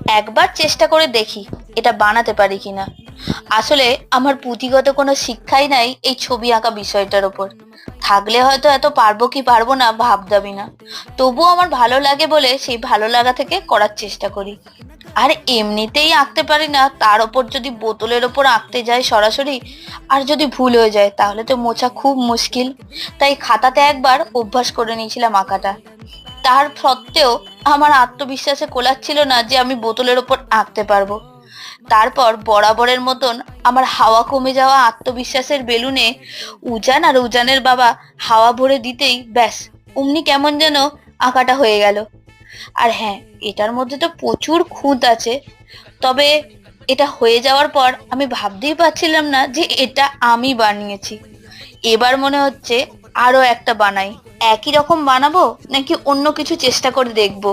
একবার চেষ্টা করে দেখি এটা বানাতে পারি কিনা। আসলে আমার পুঁথিগত কোনো শিক্ষাই নাই এই ছবি আঁকা বিষয়টার ওপর। থাকলে হয়তো এত পারবো কি পারবো না ভাবদাবি না। তবুও আমার ভালো লাগে বলে সেই ভালো লাগা থেকে করার চেষ্টা করি। আর এমনিতেই আঁকতে পারি না, তার ওপর যদি বোতলের ওপর আঁকতে যাই সরাসরি, আর যদি ভুল হয়ে যায় তাহলে তো মোছা খুব মুশকিল। তাই খাতাতে একবার অভ্যাস করে নিয়েছিলাম আঁকাটা। তার সত্ত্বেও আমার আত্মবিশ্বাসে কোলাচ্ছিল না যে আমি বোতলের ওপর আঁকতে পারবো। তারপর বরাবরের মতন আমার হাওয়া কমে যাওয়া আত্মবিশ্বাসের বেলুনে উজান আর উজানের বাবা হাওয়া ভরে দিতেই ব্যাস অমনি কেমন যেন আঁকাটা হয়ে গেল। আর হ্যাঁ, এটার মধ্যে তো প্রচুর খুঁত আছে। তবে এটা হয়ে যাওয়ার পর আমি ভাবতেই পারছিলাম না যে এটা আমি বানিয়েছি। এবার মনে হচ্ছে আরো একটা বানাই। একই রকম বানাবো নাকি অন্য কিছু চেষ্টা করে দেখবো।